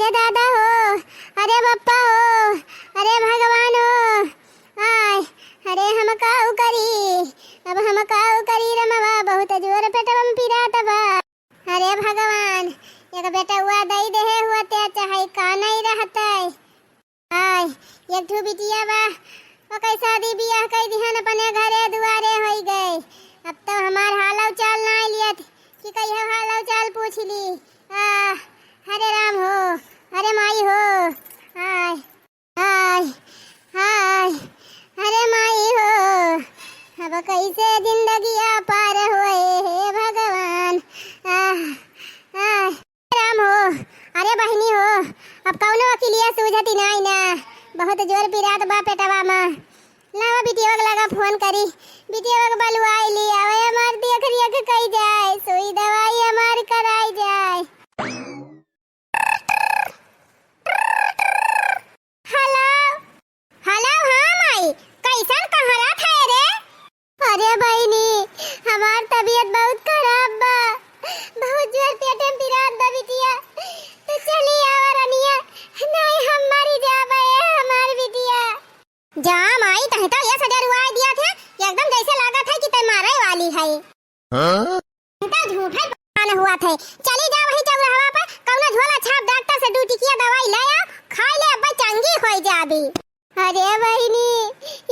अरे दादा हो, अरे बप्पा हो, अरे भगवान हो, आय अरे हम काऊ करी, अब हम काऊ करी रमवा, बहुत जोर पेटवा में पीरात बा। अरे भगवान, एक बेटा हुआ दई देहे हुआ ते चाहे का नहीं रहता है। आय एक ठू बिटिया बा, ओ कैसा शादी बियाह कई दिहन अपने घरे दुआरे होई गए। अब तो हमार हालव चाल नहीं लियत कि कहियो हालव चाल पूछ ली। हरे राम हो, अरे माई हो, आय आय आय अरे माई हो, अब कैसे जिंदगी पार होए हे भगवान। राम हो, अरे बहनी हो, अब कौनो अकेलिया सूझती नहीं ना, बहुत जोर पिरात बा पेटवा में। लावा बिटिया लगा फोन करी, बिटिया बलुआई ली आवे हमार देख रिया कई जाए, सुई दवाई हमार कराई जाए। हेलो हेलो, हाँ माई, कैसन कहाँ था रे? अरे बहनी, हमार तबीयत बहुत खराब बा, बहुत जोर पेट में पिरात बा बिटिया, तो चली आवा रनिया, नहीं हम मरी जाबे हमार बिटिया। जा माई, तहे तो ये सजा रुआ दिया थे, एकदम जैसे लगा था कि ते मारे वाली है। हां तो झूठा बहाना हुआ थे। चली जा वही चौराहा पर, कौनो झोला छाप डॉक्टर से ड्यूटी किया दवाई ले आ, खा ले, अब चंगी हो जाबी। अरे बहनी,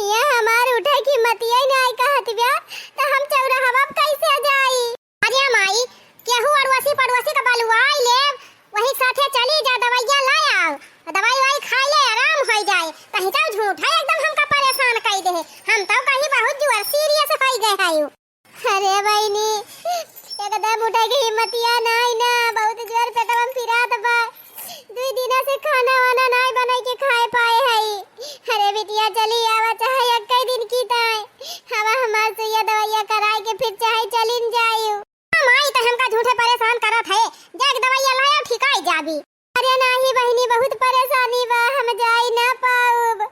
ये हमार उठे की मतिया नहीं कहत बा, तो हम चौराहा पर कैसे जाई? अरे माई, केहू अड़वासी पड़वासी का बलुआई ले, वही साथे चली जा, दवाइयां ले आओ, दवाई वाई खा ले, आराम हो जाए। कहीं तो झूठा एकदम हमका परेशान कर दे, हम तो कहीं बहुत जोर सीरियस हो गए हायो। अरे बहनी, एकदम उठे की हिम्मतिया नहीं ना, बहुत जोर पेटवा में पिरात बा, 2 दिन से खाना वाना नहीं बनाई के खाए पाए हई। अरे बिटिया चली आवा, चाहे एक दिन की ताई हवा हमार सुइया दवाइया कराई के फिर चाहे चलिन जाइयो। माई तो हमका झूठे परेशान करत है, जाके दवाइया लाया ठिकाई जाबी। अरे नहीं बहनी, बहुत परेशानी बा, हम जाई ना पाऊब।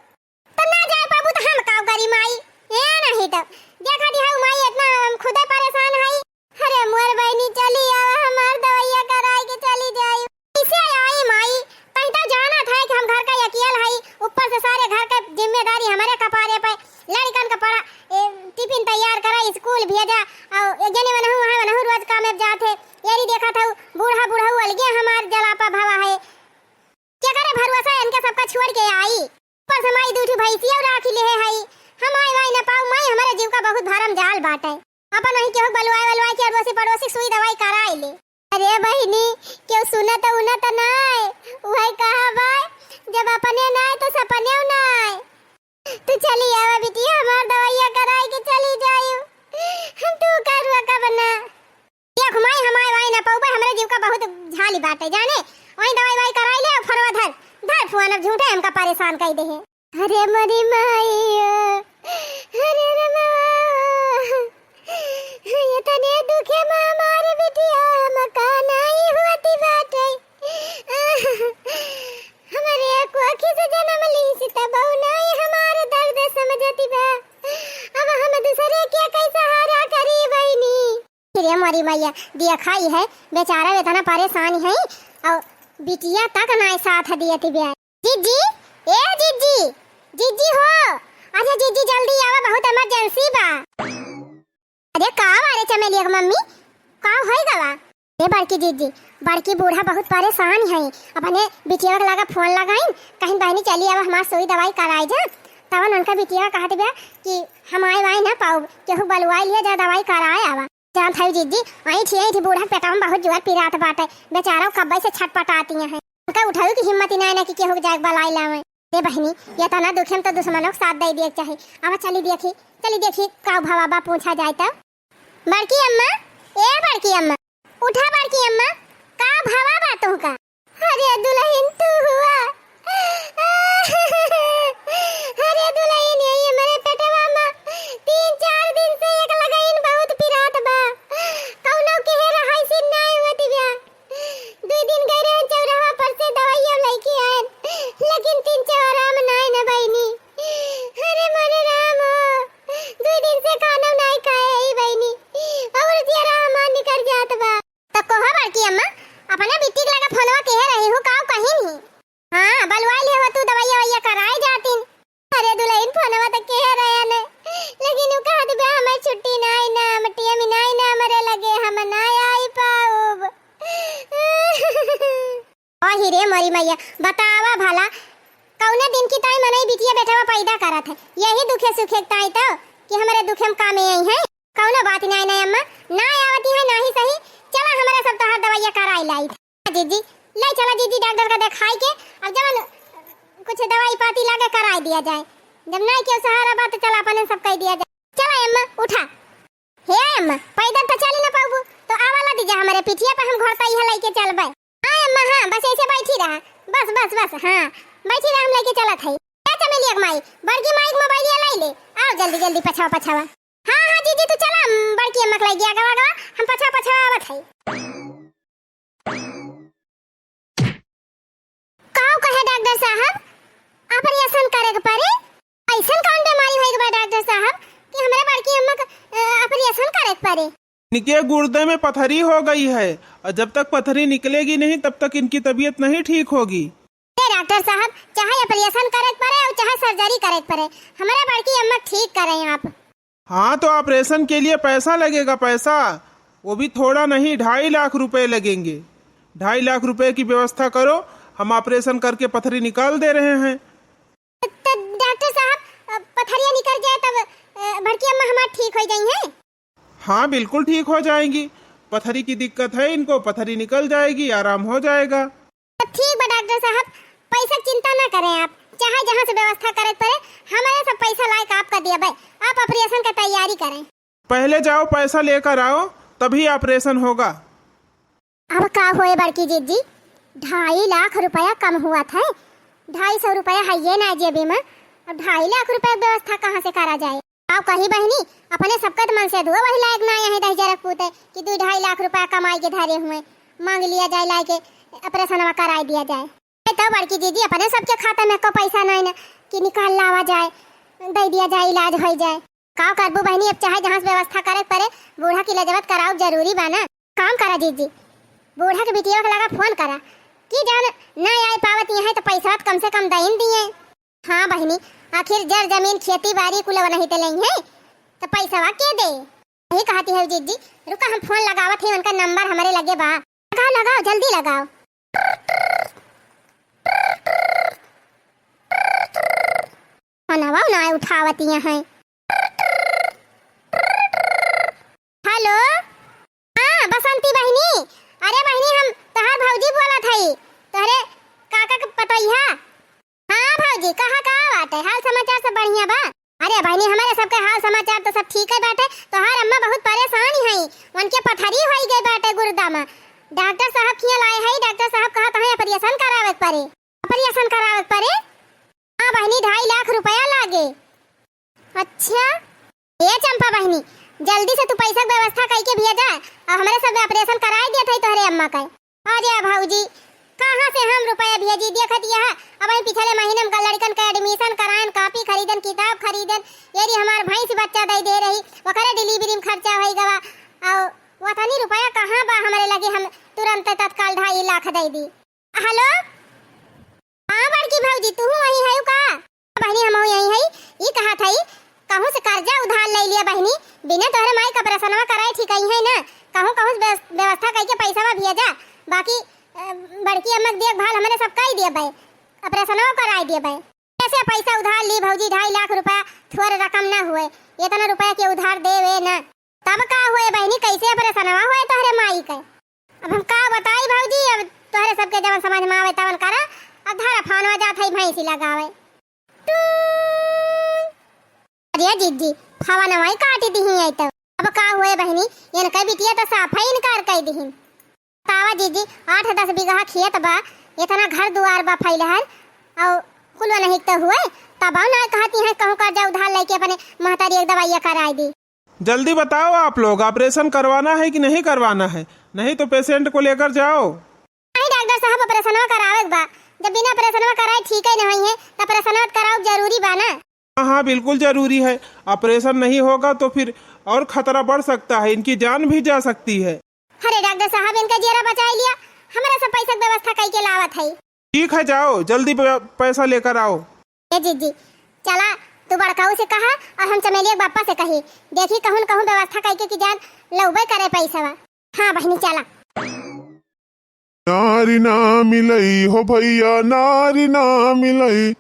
तो ना जाए पाबू तो हम काऊ करी माई, ए नहीं तो देखा दी हऊ माई, इतना हम खुदे परेशान हई। अरे मोर बहनी चली आवा, हमार दवाइया कराई के चली जाई। कैसे आई माई, कहीं तो जाना था कि हम घर का अकेला हई, ऊपर से सारे घर का जिम्मेदारी हमारे कपारे पे, लड़कन का पड़ा टिफिन तैयार करा, स्कूल भेजा, और जने वनहु वहां वनहु रोज काम में जाते। येरी देखा था बूढ़ा बूढ़ा अलगे हमार जलापा भावा है, क्या करे भरोसा इनके सबका छोड़ के आई। ऊपर से माई दूठी भैंसिया राखी ले हई, हम आई वाई न पाऊ माई, हमारे जीव का बहुत भरम जाल बाटे। अपन वही केहू बलुआई के अड़ोसी पड़ोसी सुई दवाई कराई ले। अरे बहनी, क्यों सुना तो उना तो नहीं, वही कहा भाई, जब अपने नहीं तो सपने नहीं। तू चली आवा बिटिया, हमार दवाइया कराई के चली जाइयो, हम तू करवा का बना। देख माई, हमारे वाई ना पाऊ, हमारे जीव का बहुत झाली बाटे जाने, वही दवाई वाई कराई ले, फरवा धर धर फुआना झूठे हमका परेशान कर दे है। अरे मरी माई, अरे रमा, ये तने दुखे मां मारे बिटिया, मकान आई होती बाटे। हमारे को आखी से जन्म ली सीता बहु नहीं हमारे दर्द समझती बा, अब हम दूसरे के कैसा हारा करी बहनी। फिर हमारी मैया दिया खाई है, बेचारा इतना परेशान है, और बिटिया तक ना साथ दियती बे। जीजी, ए जीजी, जीजी हो, अच्छा जीजी जल्दी आवा, बहुत इमरजेंसी बा। अरे का वारे चमेलिया मम्मी, का होई गवा? ए बड़की जीजी, बड़की बूढ़ा बहुत परेशान है, अपने बिटिया के लगा फोन लगाई, कहीं बहनी चली आवा, हमार सुई दवाई कराई जा। तवन उनका बिटिया कहत बे कि हम आई वाई ना पाऊ, केहू बलुआई लिया जा, दवाई कराए आवा। जान थाई जीजी, आई थी बूढ़ा पेटा में बहुत जोर पिरात बाटे, बेचारा कब्बे से छटपटाती हैं, उनका उठाऊ की हिम्मत नहीं ना कि केहू जाके बलाई लावे। ए बहनी, ये तना दुखे में तो दुश्मनों को साथ दे दिए चाहे। अब चली देखी का भावा पूछा जाए तो। बड़की अम्मा, ए बड़की अम्मा, उठा बड़की अम्मा, का भावा बातों का? अरे दुल्हन तू हुआ, अरे दुल्हन ये मेरे पेटवा में 3-4 दिन से एक लगाइन बहुत पिरात बा, कौनो के रहाई से नहीं होती बा। 2 दिन गए रहे चौराहा पर से दवाइयां लेके आए, लेकिन 3 आराम नहीं ना बहनी। अरे मोरे राम, 2 दिन से खाना नहीं खाए ही बहनी, और जरा मान निकल जात बा। तो कहो बड़की अम्मा, अपने बिट्टी लगा फोनवा के रहे रही हूँ काऊ कहीं नहीं। हाँ बलवा ले हो तू दवाइया वैया कराए जाती। अरे दुल्हन फोनवा तो कह रहे ने लेकिन उ कहत बे हमें छुट्टी नहीं ना मटिया में नहीं ना मरे लगे हम ना आई पाऊब। ओ हीरे मोरी मैया बतावा भला कौने दिन की ताई मनई बिटिया बेटावा पैदा करत है यही दुखे सुखे ताई तो कि हमारे दुखे में काम आई है कौनो बात नहीं नहीं अम्मा ना आवती है ना ही सही। चला हमारे सब तोहर दवाइया कराई लाई जीजी ले चला जीजी डॉक्टर का दिखाई के अब जब कुछ दवाई पाती लाके कराई दिया जाए जब नहीं के सहारा बात चला अपने सब कह दिया जाए। चला अम्मा उठा हे अम्मा पैदल तो चल ना पाबू तो आवाला दीजा हमारे पिठिया पे हम घर तई है लेके चलबे। हां अम्मा हां बस ऐसे बैठी रहा बस बस बस हां बैठी रहा हम लेके चलत है। क्या चमेली एक माई बड़की माई मोबाइल ले ले आओ जल्दी जल्दी पछावा पछावा। हां हां जीजी तू चला बड़की अम्मा के लगी आगा आगा हम पछावा पछावा आवत है। काऊ कहे डॉक्टर साहब ऑपरेशन करे के पड़े ऐसन कौन बीमारी होई के बा डॉक्टर साहब कि हमरे बड़की अम्मा का ऑपरेशन करे के पड़े। इनके गुर्दे में पथरी हो गई है और जब तक पथरी निकलेगी नहीं तब तक इनकी तबीयत नहीं ठीक होगी। डॉक्टर साहब चाहे ऑपरेशन करे पड़े और चाहे सर्जरी करे पड़े हमारे बड़की अम्मा ठीक करें आप। हाँ तो ऑपरेशन के लिए पैसा लगेगा पैसा वो भी थोड़ा नहीं 2.5 लाख रुपए लगेंगे। 2.5 लाख रुपए की व्यवस्था करो हम ऑपरेशन करके पथरी निकाल दे रहे हैं। तो डॉक्टर साहब पथरियां निकल जाए तब बड़की अम्मा हमारी ठीक हो जाएंगी हैं? हाँ बिल्कुल ठीक हो जाएंगी। पथरी की दिक्कत है इनको पथरी निकल जाएगी आराम हो जाएगा। तो ठीक बा डॉक्टर साहब पैसा चिंता ना करें आप चाहे जहाँ से व्यवस्था करे पड़े हमारे सब पैसा लायक आपका दिया भाई आप ऑपरेशन का तैयारी करें। पहले जाओ पैसा लेकर आओ तभी ऑपरेशन होगा। अब का होए बड़की जीजी 2.5 लाख रुपया कम हुआ था 250 रुपया है ये ना जेबी में अब 2.5 लाख रुपया व्यवस्था कहाँ से करा जाए। आप कही बहनी अपने सबका मन से दुआ वही लायक ना है दही जरक पूते कि 2.5 लाख रुपया कमाई के धारे हुए मांग लिया जाए लाके ऑपरेशन कराई दिया जाए। तो बड़की दीदी अपने सबके खाता में को पैसा नहीं ना कि निकाल लावा जाए दे दिया जाए इलाज हो जाए। का करबू बहनी अब चाहे जहाँ से व्यवस्था करे पड़े बूढ़ा की लजबत कराओ जरूरी बा ना। काम करा दीदी बूढ़ा के बिटिया के लगा फोन करा कि जान ना आए पावत है तो पैसा कम से कम दईन दिए। हाँ बहनी आखिर जर जमीन खेती बाड़ी कुल नहीं तो लेंगे तो पैसा के दे यही कहती है जीजी। रुका हम फोन लगावत है उनका नंबर हमारे लगे बा लगाओ लगाओ जल्दी लगाओ। नवा ना उठावती हैं। हेलो हाँ बसंती बहनी अरे बहनी हम तोहर भौजी बोला थई तोहरे काका के पतैया। हाँ भौजी कहाँ का बात है हाल समाचार सब बढ़िया बा। अरे बहनी हमारे सबके हाल समाचार तो सब ठीक है बाटे तोहर अम्मा बहुत परेशान है उनके पथरी हो गई बाटे गुर्दा में डॉक्टर साहब किया लाए है डॉक्टर साहब कहा है ऑपरेशन करावे पड़े ऑपरेशन करावे पड़े। हाँ बहनी 2.5 लाख रुपया लागे। अच्छा ये चंपा बहनी जल्दी से तू पैसा की व्यवस्था करके भेजा और हमारे सब ऑपरेशन कराए दिया था तोहरे अम्मा का। अरे भाऊजी कहाँ से हम रुपया भेजी देखा दिया है अब हम पिछले महीने में लड़कन का एडमिशन कराएं कापी खरीदन किताब खरीदन यदि हमार भैंस बच्चा दे रही वकरे डिलीवरी में खर्चा होई गवा और वतनी रुपया कहाँ बा हमारे लगे हम तुरंत तत्काल 2.5 लाख दे दी। हेलो हाँ बड़की भौजी तू वही है का बहनी हम यही है ये कहा था कहूँ से कर्जा उधार ले लिया बहनी बिना तोहरे माई का ऑपरेशन कराए ठीक है ना कहूँ कहूँ व्यवस्था करके पैसा में भेजा बाकी बड़की अम्मा देखभाल हमारे सब कर दिया भाई ऑपरेशन कराई दिया भाई। कैसे पैसा उधार ली भौजी 2.5 लाख रुपया थोड़ा रकम ना हुए इतना रुपया के उधार देवे ना तब का हुए बहनी कैसे ऑपरेशन हुए तोहरे माई का। अब हम का बताई भौजी अब तोहरे सबके जब समझ में आवे तवन करा अब धारा फानवा जात है भैंसी लगावे। अरे जीजी हवा नवाई काटी दी है तो अब का हुए बहनी इनका बिटिया तो साफ है इनकार कर दी तावा जीजी 8-10 बीघा खेत बा इतना घर दुआर बा फैलहर और कुल नहीं तो हुए तब ना कहती है कहूँ कर्जा उधार लेके अपने महतारी एक दवाइया कराई दी। जल्दी बताओ आप लोग ऑपरेशन करवाना है कि नहीं करवाना है नहीं तो पेशेंट को लेकर जाओ। नहीं डॉक्टर साहब ऑपरेशन करावे बा जब बिना ऑपरेशन कराए ठीक ही नहीं है तो ऑपरेशन कराओ जरूरी बा ना। हाँ बिल्कुल जरूरी है ऑपरेशन नहीं होगा तो फिर और खतरा बढ़ सकता है इनकी जान भी जा सकती है। अरे डॉक्टर साहब इनका जेरा बचा लिया हमारा सब पैसा के व्यवस्था कई के लावत है। ठीक है, जाओ जल्दी पैसा लेकर आओ। ए जीजी चला, तू बड़काऊ से कहा और हम चमेली के बापा से कही, देखी कहूं कहूं व्यवस्था करके कि जान लौबे करे पैसा। हाँ बहनी चला। नारी ना मिलई हो भैया, नारी ना मिलई,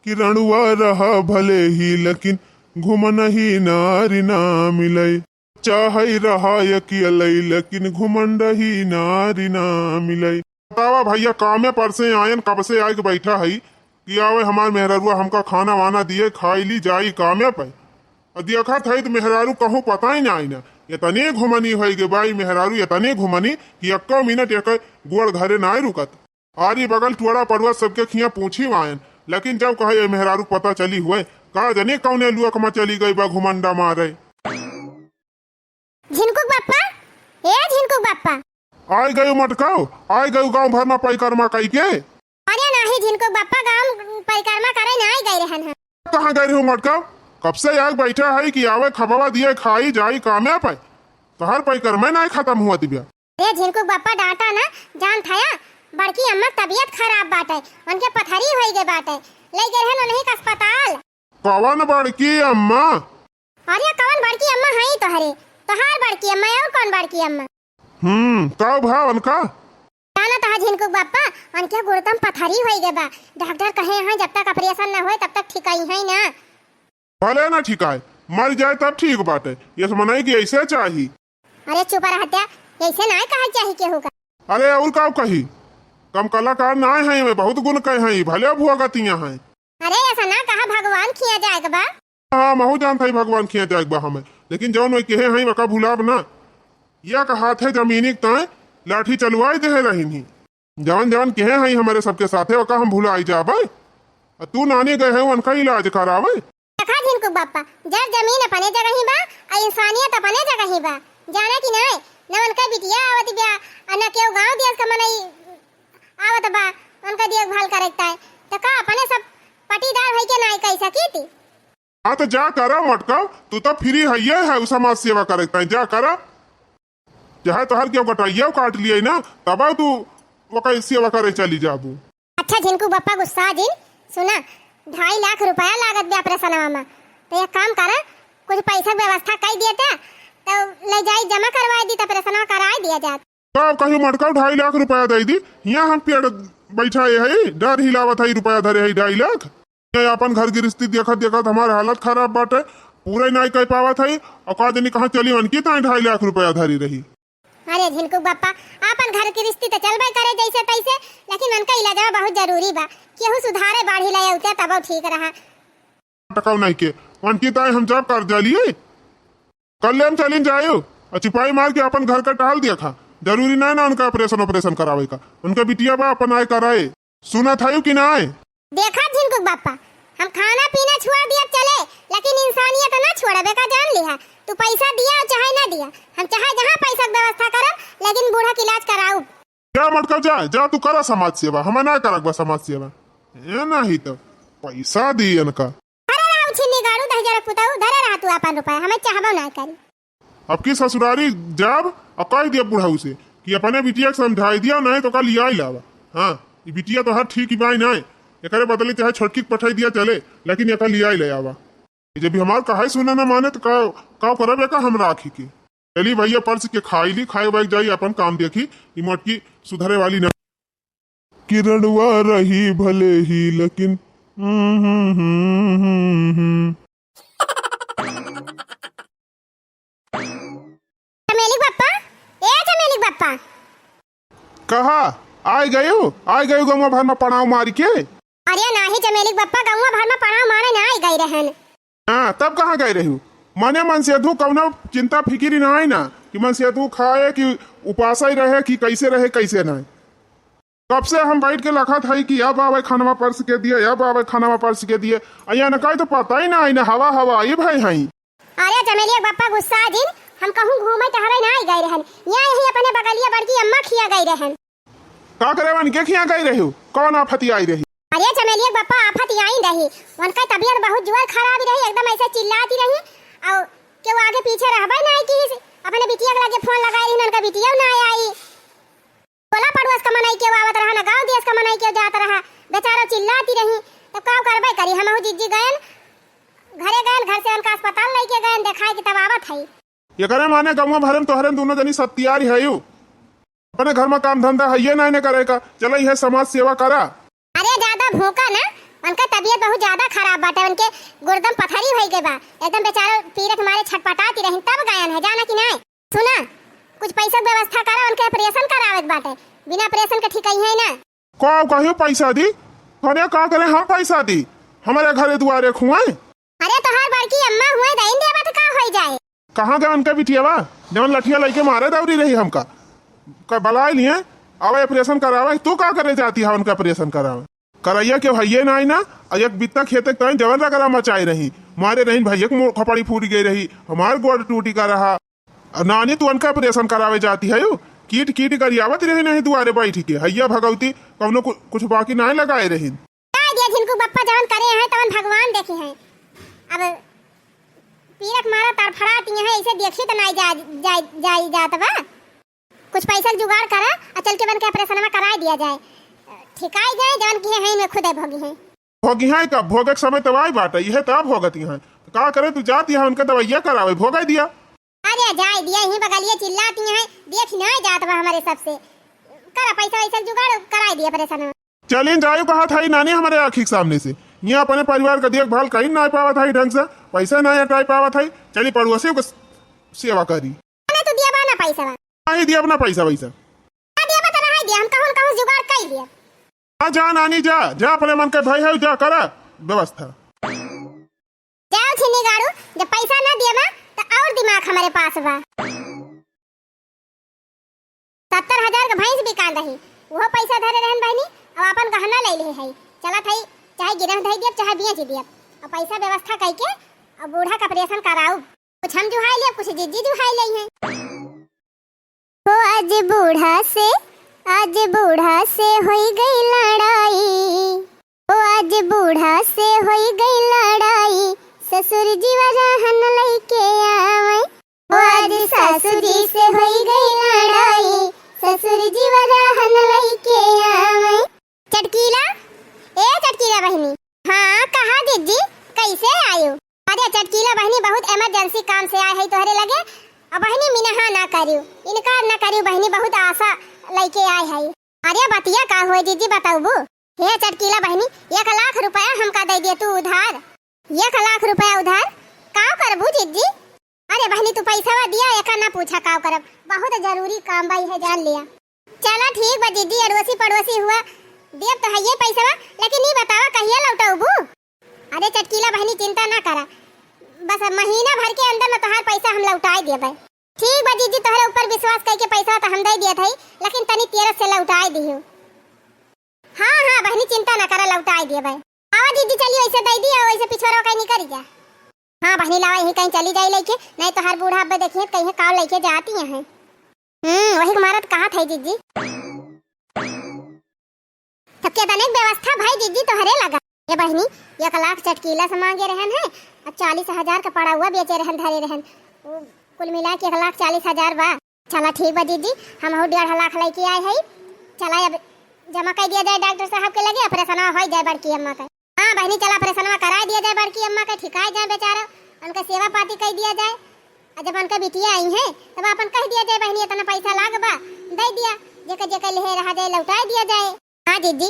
किरणुआ रहा भले ही लेकिन घुमन ही नारी ना मिलई, चाहे रहा अकेलई लेकिन घुमन रही नारी ना मिलई। बतावा भैया, कामे पर से आयन कब से आके बैठा है कि आवे हमार मेहरारुआ हमका खाना वाना दिए, खाई ली जाई कामे पे। देखा था तो मेहरारू कहूँ पता ही ना ना, इतने घुमनी हो गे भाई मेहरारू, इतने घुमनी कि 1 मिनट एक गोड़ घरे ना रुकत। आरी बगल टुअड़ा पड़ुआ सबके खिया पूछी वायन, लेकिन जब कहे मेहरारू पता चली हुए कहा जने कौने लुआ कमा चली गई बा घुमंडा मारे। झिनकुक बाप्पा, ए झिनकुक बाप्पा, आय गयो मटकाओ, आय गयो गांव भर में परिक्रमा कई के। अरे नाही झिनकुक बाप्पा, गांव परिक्रमा करे ना आई गए रहन। कहाँ गए हो मटकाओ? कब से आग बैठा है कि आवे खबवा दिए खाई जाई कामे पे, तो हर परिक्रमा ना खत्म हुआ दिव्या। ए झिनकुक बाप्पा डांटा ना, जान थाया बड़की अम्मा तबीयत खराब बाटे, उनके पथरी होई गए बाटे, ले गए रहन उन्हीं का अस्पताल। कौन बड़की अम्मा? अरे कौन बड़की अम्मा है तो हरे, तोहार बड़की अम्मा और कौन बड़की अम्मा? कब भाव उनका? जाना तो झिनकुक बाप्पा, उनके गुर्दम पथरी होई गए बा, डॉक्टर कहे हैं जब तक ऑपरेशन ना होए तब तक ठिकाई है ना। भले ना ठिकाए, मर जाए तब ठीक बाटे, ये मनाई कि ऐसे चाही। अरे चुप रहत्या, ऐसे ना कहा चाहिए केहू का। अरे और का कही, कम कलाकार ना है, मैं बहुत गुण कहे हैं, भले भुआ गतियां हैं। अरे ऐसा ना कहा, भगवान खिया जाएगा बा। हाँ महू जानता है भगवान खिया जाएगा हमें, लेकिन जौन वे कहे हैं वका भुलाब ना। यह कहा थे जमीनी तय लाठी चलवाई दे रही, जवन जवन कहे हैं हमारे सबके साथे वका हम भुलाई जाबे। तू नानी गए है उनका इलाज करावे। देखा झिनकुक बाप्पा, जब जमीन अपने जगह ही बा और इंसानियत अपने जगह ही बा, जाना कि नहीं न उनका बिटिया आवत बिया और न केहू गांव देश का मनई आवत बा उनका देखभाल करता है, तो का अपने सब पटीदार है के नहीं कह सकी थी। हाँ तो जा करा मटका, तू तो फ्री है समाज सेवा करता है, जा करा। चाहे तो हर क्यों कटाइया काट लिया ना, तब तू वो सेवा करे चली जाबू। अच्छा झिनकुक बाप्पा गुस्सा दिन सुना, 2.5 लाख रुपया लागत बे ऑपरेशन में, तो एक काम करा कुछ पैसा व्यवस्था कर दिया तो ले जाई जमा करवा दी, ऑपरेशन करा दिया जात। तो कहीं मटका 2.5 लाख रुपया दे दी, यहाँ हम पेड़ बैठा है डर हिलावत है रुपया धरे है 2.5 लाख। अपन घर की रिश्ती देखत देखत हमारे हालत खराब बाटे, पूरा नहीं कह पावत है, और का दिन कहाँ चली उनकी तो 2.5 लाख रुपया धरी रही। अरे झिनकुक बाप्पा, अपन घर की रिश्ती तो चलबे करे जैसे तैसे, लेकिन उनका इलाज बहुत जरूरी बा, केहू सुधारे बाढ़ी लाया उते तब ठीक रहा। टकाऊ नहीं के उनकी तो हम जब कर जालिए कल हम चलिन जायो और चिपाई मार के अपन घर का टहल दिया खा, जरूरी नहीं ना उनका ऑपरेशन करावे का, उनका बिटिया बा अपन आए कराए। सुना था कि ना आए? देखा झिनकुक बाप्पा, हम खाना पीना छोड़ दिया चले, लेकिन इंसानियत ना छोड़बे का जान लिहा। तू पैसा दिया चाहे ना दिया, हम चाहे जहाँ पैसा की व्यवस्था करब, लेकिन बूढ़ा का इलाज कराऊ। क्या मटका जा तू करा समाज सेवा, हमें ना करक समाज सेवा, ये नहीं तो पैसा दी इनका। अरे राव छिन्नी गाड़ू 10,000 पुताऊ धरे रहा तू अपन रुपया, हमें चाहबो ना करी। अब की ससुरारी जब कह दिया बुढ़ाऊ से कि अपने बिटिया को समझाई दिया नहीं तो कल लिया लावा। हाँ ये बिटिया तो हर ठीक ही बाई नहीं, एक बदले चाहे छोटकी पठाई दिया चले, लेकिन एक लिया ही ले आवा। जब भी हमार कहा सुना ना माने तो का करब का हम राखी के चली भैया पर्स के खाई ली, खाए बैठ जाई अपन काम देखी, ई मोटकी सुधरे वाली ना। किरणवा रही भले ही लेकिन चमेली बाप्पा, ए चमेली बाप्पा, कहा आए गए गंगा भर में पड़ाव मारी के। अरे नाही चमेली बाप्पा, गंगा भर में पड़ाव मारे ना आई गई रहन। हाँ तब कहाँ गए रही मने मन से तू कौनो चिंता फिक्री ना आई ना कि मन से तू खाए कि उपास ही रहे कि कैसे रहे कैसे नहीं। कब से हम बैठ के लखा था कि अब आवे खाना पर्स के दिए, अब आवे खाना पर्स के दिए, अया न कहीं तो पता ही ना आई ना हवा ये भाई हई। अरे चमेली बाप्पा गुस्सा दिन, हम कहूँ घूमे टहरे ना आई गई रहन, यहाँ यही अपने बगलिया बड़की अम्मा खिया गई रहन। का करे वन के खिया गई रही, कौन आफती आई रही? अरे चमेली बाप्पा आफत आई रही, उनका तबीयत बहुत जोर खराब रही, एकदम ऐसे चिल्लाती रही, और क्यों आगे पीछे रहबे नहीं कि अपने बिटिया के लगे फोन लगाई रही, उनका बिटिया ना आई। टोला पड़ोस का मनाई के आवत रहा ना गांव देश का मनाई के जात रहा बेचारा चिल्लाती रही तब का करबे करी हमहु जिज्जी गयन घरे गयन घर से उनका अस्पताल लेके गयन देखाई कि तब आवत है ये करे माने गौवा भरम तोहरे दोनों जनी सत्यारी है यू अपने घर में काम धंधा है ये नहीं करेगा चलो यह समाज सेवा करा। अरे ज्यादा भूखा ना उनका तबीयत बहुत ज्यादा खराब बाटे उनके गुर्दम पथरी हो गई बा एकदम बेचारा पीरत मारे छटपटाती रही तब गायन है जाना कि नहीं सुना कुछ पैसा व्यवस्था करा उनके ऑपरेशन करावे बाटे बिना ऑपरेशन के ठीक है ना को कहियो पैसा दी अरे का करे हम पैसा दी हमारे घरे दुआरे खुआए अरे तोहार बड़की अम्मा हुए दइन देबा त का होई जाए कहाँ गए उनका बिटियावा जवन लठिया लेके मारे दौरी रही हमका का बलाई लिए अब ऑपरेशन करावे तू का करे जाती है उनका ऑपरेशन करावे करैया के भैया ना ना एक बित्ता खेते तय जवन रगरा मचाई रही मारे रही भैया की खपड़ी फूट गई रही हमार गोड़ टूटी का रहा नानी तू उनका ऑपरेशन करावे जाती है कीट कीट करियावत रही नहीं दुआरे बैठी के हैया भगवती कौनो कुछ बाकी नहीं लगाए रही जिनको बप्पा जवन करे हैं तवन भगवान देखे हैं अब पीरक मारा तड़फड़ाती है इसे देखी तो नहीं जात बा कुछ पैसा जुगाड़ करा और चल के बन के ऑपरेशन में करा दिया जाए ठिकाई जाए जवन की है में खुदे भोगी है भोगी है कब भोगे के समय दवाई बाटे यह तब भोगती है का करे तू जाती है उनका दवाइया करावे भोगा दिया अरे जाए दिया ही बगलिए चिल्लाती है देख नहीं जात बा हमारे सबसे करा पैसा वैसा जुगाड़ करा दिया ऑपरेशन चलिए जायो कहा था नानी हमारे आँखी के सामने से यहाँ अपने परिवार का देखभाल कहीं नहीं पावा था ढंग से पैसा नहीं हटाई पावा था चली पड़ोसियों को सेवा करी तो दिया बा ना पैसा नहीं दिया अपना पैसा वैसा दिया बता नहीं दिया हम कहूं जुगाड़ कर दिया हाँ जा नानी जा जा अपने मन के भाई है जा करा व्यवस्था जाओ छिनी गाड़ू जब पैसा ना दिया बा तो और दिमाग हमारे पास बा 70,000 का भैंस बिकान रही वो पैसा धरे रहन बहनी अब अपन गहना ले ले है चला थई चाहे गिरह धई दिया चाहे बेच दिया और पैसा व्यवस्था करके अब बूढ़ा का ऑपरेशन कराऊ कुछ हम जुहाई लिया कुछ जिज्जी जुहाई ले हैं तो आज बूढ़ा से होई गई लड़ाई ओ आज बूढ़ा से होई गई लड़ाई ससुर जी वरहन लेके आवे ओ आज सासुर जी से होई गई लड़ाई ससुर जी वरहन लेके आवे चटकीला ए चटकीला बहनी हाँ कहाँ जिज्जी कैसे आयो अरे चटकीला बहनी बहुत इमरजेंसी काम से आए है तोहरे लगे अब बहनी मिनहा ना करियो इनकार ना करियो बहनी बहुत आशा लेके आए है अरे बतिया का हुए दीदी बताऊ हे चटकीला बहनी 1 लाख रुपया हमका दे दिए तू उधार 1 लाख रुपया उधार का करबू दीदी अरे बहनी तू पैसा दिया एक ना पूछा का करब बहुत जरूरी काम बाई है जान लिया चला ठीक बा दीदी अड़ोसी पड़ोसी हुआ देव तो है ये पैसा लेकिन नहीं बतावा कहिए लौटाऊ अरे चटकीला बहनी चिंता ना करा बस महीना भर के अंदर में तोहार पैसा हम लौटाई देबे ठीक बा दीदी तोहरे ऊपर विश्वास करके पैसा तो हम दे दिया थई लेकिन तनी तेरे से लौटाई दियो हाँ बहनी चिंता ना करा लौटाई देबे आवा दीदी चलिए ऐसे दे दिया वैसे पिछोरो कहीं निकल जा हाँ बहनी लावा यहीं कहीं चली जाई लेके नहीं तो हर बूढ़ा अब्बे देखिए कहीं काव लेके जाती हैं वही हमारा कहा था दीदी तब क्या तने व्यवस्था भाई दीदी तोहरे लगा ये बहनी 1 लाख चटकीला से मांगे रहन है और 40,000 का पड़ा हुआ बेचे रहन धरे रहन कुल मिला के 1,40,000 बा चला ठीक बा दीदी हम 1.5 लाख लेके आए है चला अब जमा कर दिया जाए डॉक्टर साहब के लगे ऑपरेशन हो जाए बड़की अम्मा का हाँ बहनी चला ऑपरेशन करा दिया जाए बड़की अम्मा का ठिकाए जाए बेचारा उनका सेवा पाती कर दिया जाए और जब उनका बिटिया आई है तब अपन कह दिया जाए बहनी इतना पैसा लाग बा दे दिया जेकर जेकर ले रहा जाए लौटा दिया जाए हाँ दीदी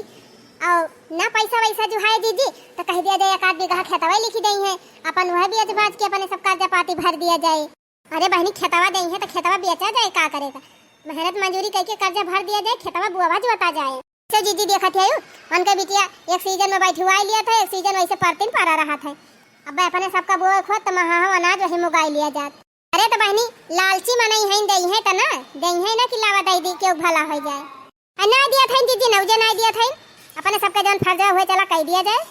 और ना पैसा वैसा जो है दीदी तो कह दिया जाए 1 बीघा खेतवा लिखी दई है अपन वह बेच बाज के अपने सब कर्जा पाती भर दिया जाए अरे बहनी खेतवा दई है तो खेतवा बेचा जाए का करेगा मेहनत मजदूरी करके कर्जा भर दिया जाए खेतवा बुआवा जोता जाए तो दीदी देखा थे उनका बिटिया एक सीजन में बैठी हुआ लिया था एक सीजन वैसे परतिन पारा रहा था अब अपने सबका बुआ खोद तो महा अनाज वही मुगाई लिया जात अरे तो बहनी लालची मनाई है दई है तो ना दई है ना कि लावा दई दी के भला हो जाए ना दिया था दीदी नौजे ना दिया था अपने सबका जन फर्जा हुए चला कह दिया जाए